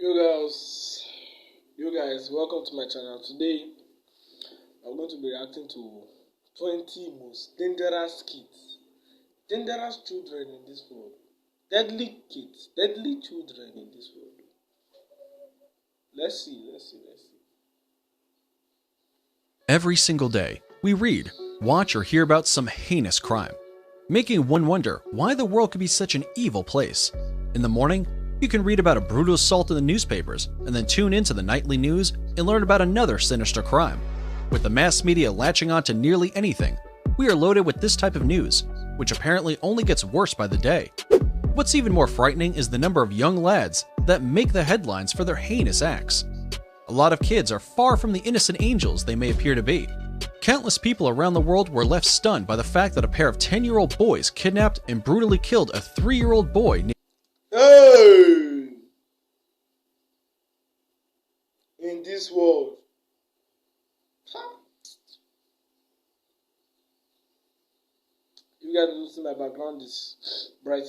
You guys, welcome to my channel. Today, I'm going to be reacting to 20 most dangerous kids, dangerous children in this world, deadly kids, deadly children in this world. Let's see. Every single day, we read, watch, or hear about some heinous crime, making one wonder why the world could be such an evil place. In the morning, you can read about a brutal assault in the newspapers, and then tune into the nightly news and learn about another sinister crime. With the mass media latching on to nearly anything, we are loaded with this type of news, which apparently only gets worse by the day. What's even more frightening is the number of young lads that make the headlines for their heinous acts. A lot of kids are far from the innocent angels they may appear to be. Countless people around the world were left stunned by the fact that a pair of 10-year-old boys kidnapped and brutally killed a 3-year-old boy named in this world. You guys listen, my background is brighter.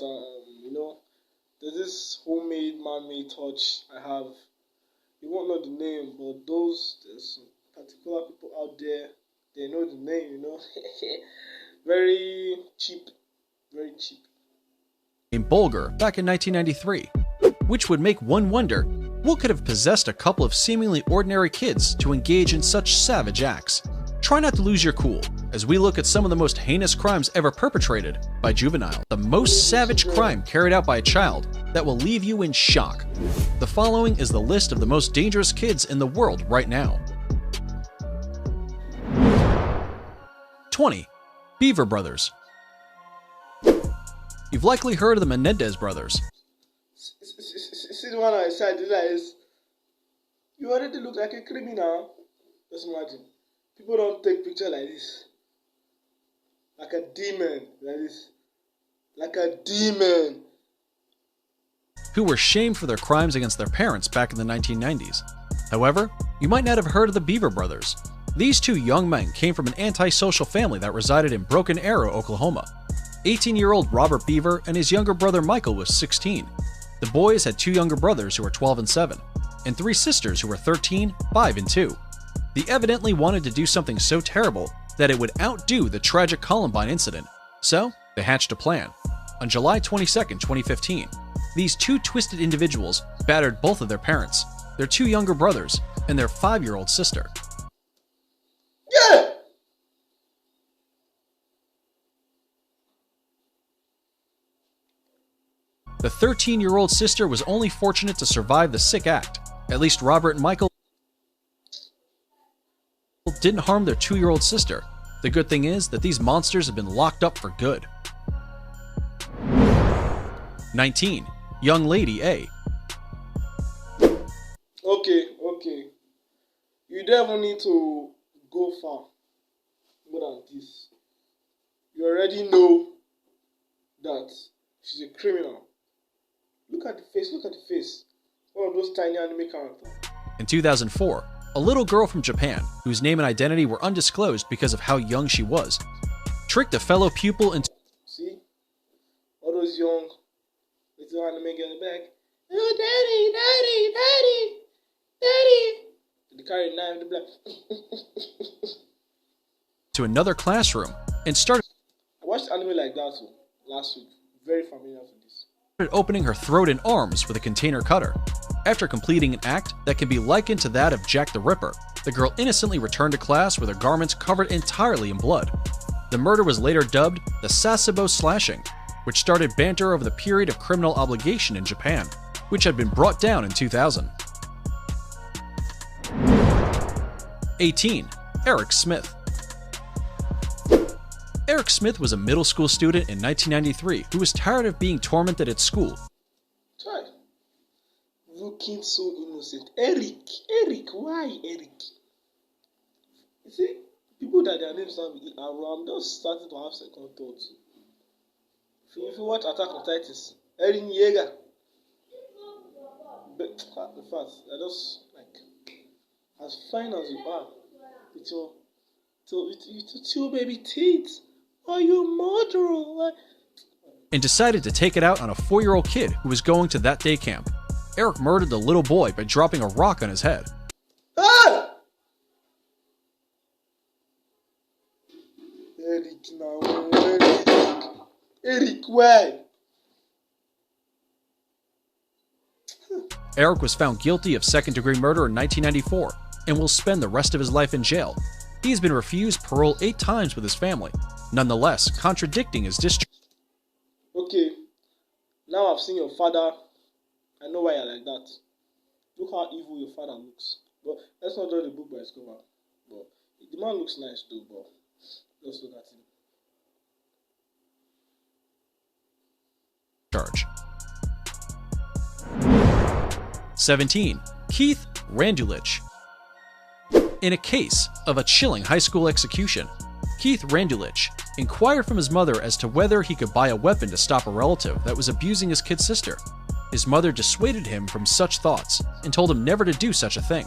There's this homemade, man-made touch I have. You won't know the name, but there's some particular people out there, they know the name, Very cheap. named Bulger back in 1993, which would make one wonder what could have possessed a couple of seemingly ordinary kids to engage in such savage acts. Try not to lose your cool as we look at some of the most heinous crimes ever perpetrated by juvenile. The most savage crime carried out by a child that will leave you in shock. The following is the list of the most dangerous kids in the world right now. 20. Beaver Brothers. You've likely heard of the Menendez brothers. See the one I said, you already look like a criminal. Just imagine. People don't take picture like this. Like a demon, like this. Like a demon. Who were shamed for their crimes against their parents back in the 1990s. However, you might not have heard of the Beaver Brothers. These two young men came from an antisocial family that resided in Broken Arrow, Oklahoma. 18-year-old Robert Beaver and his younger brother Michael was 16. The boys had two younger brothers who were 12 and 7, and three sisters who were 13, 5, and 2. They evidently wanted to do something so terrible that it would outdo the tragic Columbine incident, so they hatched a plan. On July 22, 2015, these two twisted individuals battered both of their parents, their two younger brothers, and their 5-year-old sister. Yeah! The 13-year-old sister was only fortunate to survive the sick act. At least Robert and Michael didn't harm their 2-year-old sister. The good thing is that these monsters have been locked up for good. 19. Young Lady A. Okay. You don't need to go far more than this. You already know that she's a criminal. Look at the face. One of those tiny anime characters. In 2004, a little girl from Japan, whose name and identity were undisclosed because of how young she was, tricked a fellow pupil into See? All those young little anime girls back. Oh, daddy. They carry a knife, the black. to another classroom and started I watched anime like that too, last week. Very familiar with this. opening her throat and arms with a container cutter. After completing an act that can be likened to that of Jack the Ripper, the girl innocently returned to class with her garments covered entirely in blood. The murder was later dubbed the Sasebo slashing, which started banter over the period of criminal obligation in Japan, which had been brought down in 2000. 18. Eric Smith. Eric Smith was a middle school student in 1993 who was tired of being tormented at school. Try. Looking so innocent. Eric, why Eric? You see, people that their names are I'm just starting to have second thoughts. If you watch Attack on Titus, Eren Yeager. But in fact, I just like as fine as you are, with your two baby teeth. Are you a murderer? And decided to take it out on a 4-year-old kid who was going to that day camp. Eric murdered the little boy by dropping a rock on his head. Ah! Eric now, Eric, why? Eric was found guilty of second-degree murder in 1994 and will spend the rest of his life in jail. He has been refused parole 8 times with his family, nonetheless contradicting his discharge. Okay, now I've seen your father. I know why you're like that. Look how evil your father looks. But let's not judge the book by its cover. But the man looks nice too, but let's look at him. Charge. 17. Keith Randylich. In a case of a chilling high school execution, Keith Randylich inquired from his mother as to whether he could buy a weapon to stop a relative that was abusing his kid sister. His mother dissuaded him from such thoughts and told him never to do such a thing.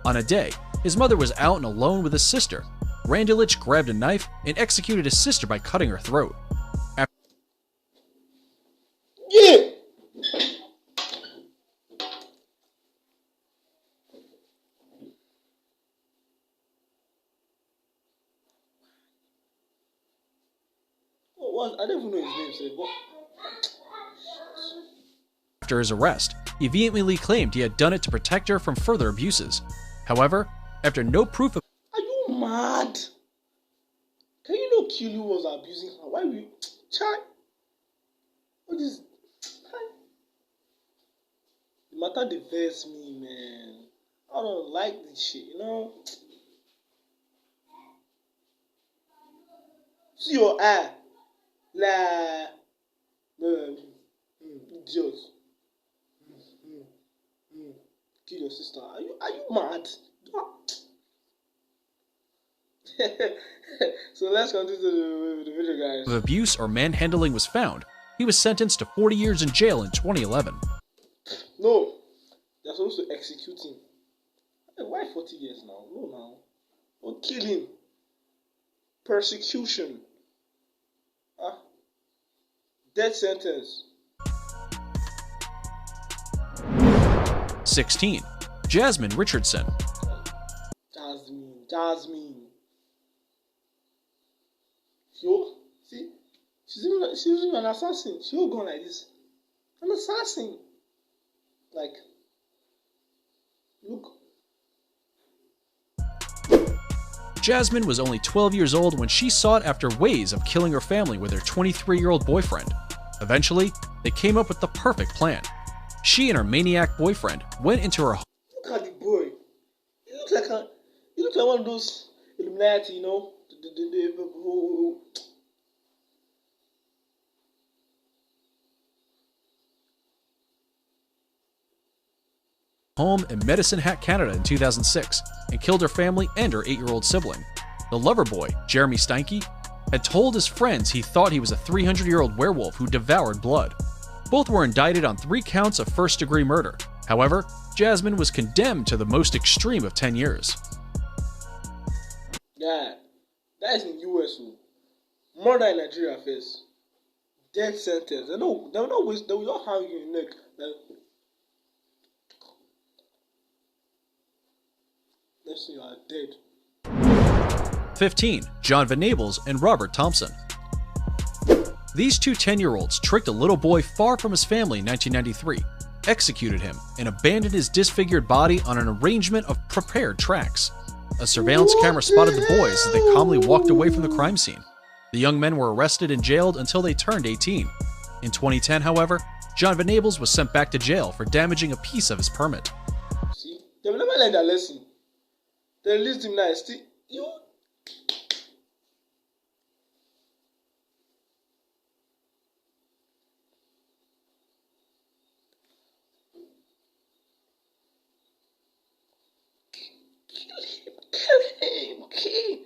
On a day, his mother was out and alone with his sister. Randylich grabbed a knife and executed his sister by cutting her throat. Yeah! I don't even know his name, but... After his arrest, he vehemently claimed he had done it to protect her from further abuses. However, after no proof of... Are you mad? Can you not kill who was abusing her? Why will you... Child? What is... The matter diverts me, man. I don't like this shit, you know? See your eye. La... Idiot. Kill your sister. Are you mad? So let's continue the video, guys. Of abuse or manhandling was found, he was sentenced to 40 years in jail in 2011. No, they're supposed to execute him. Why 40 years now? No, now. Or killing. Persecution. Death sentence. 16. Jasmine Richardson. Jasmine. Yo, see, she's even an assassin. She'll go like this. An assassin. Like, look. Jasmine was only 12 years old when she sought after ways of killing her family with her 23-year-old boyfriend. Eventually, they came up with the perfect plan. She and her maniac boyfriend went into her home. Look at the boy. He looks like one of those Illuminati, you know? Home in Medicine Hat, Canada in 2006 and killed her family and her 8-year-old sibling. The lover boy, Jeremy Steinke, had told his friends he thought he was a 300-year-old werewolf who devoured blood. Both were indicted on 3 counts of first-degree murder. However, Jasmine was condemned to the most extreme of 10 years. Yeah, that is in US. Murder in Nigeria first. Death sentence. They will not hang you in the neck. Let's say you are dead. 15. John Venables and Robert Thompson. These two 10-year-olds tricked a little boy far from his family in 1993, executed him, and abandoned his disfigured body on an arrangement of prepared tracks. A surveillance camera spotted the boys as they calmly walked away from the crime scene. The young men were arrested and jailed until they turned 18. In 2010, however, John Venables was sent back to jail for damaging a piece of his permit. See, they will never learn their lesson. They released him now. Still, you. Kill him, okay?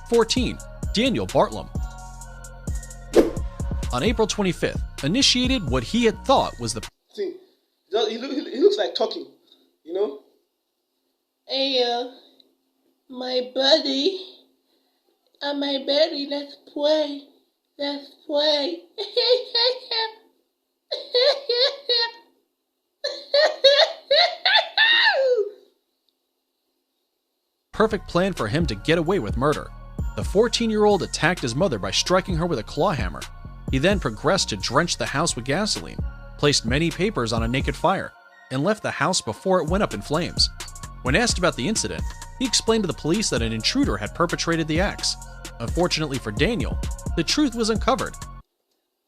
14. Daniel Bartlam. On April 25th, initiated what he had thought was the... See, he looks like talking, you know? Hey, my buddy, let's play. Let's play. Perfect plan for him to get away with murder. The 14-year-old attacked his mother by striking her with a claw hammer. He then progressed to drench the house with gasoline, placed many papers on a naked fire, and left the house before it went up in flames. When asked about the incident, he explained to the police that an intruder had perpetrated the acts. Unfortunately for Daniel, the truth was uncovered.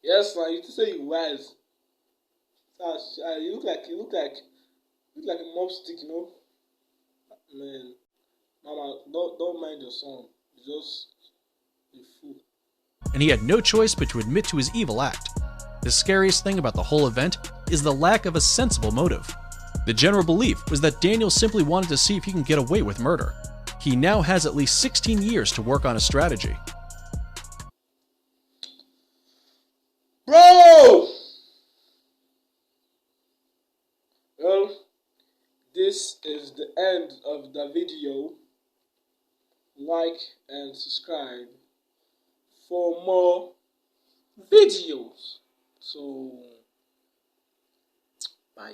Yes, man, you say he was. You look like a mob stick, you know. Man, mama, don't mind your son. He's just a fool. And he had no choice but to admit to his evil act. The scariest thing about the whole event is the lack of a sensible motive. The general belief was that Daniel simply wanted to see if he can get away with murder. He now has at least 16 years to work on a strategy. Bro! Well, this is the end of the video. Like and subscribe for more videos. So, bye.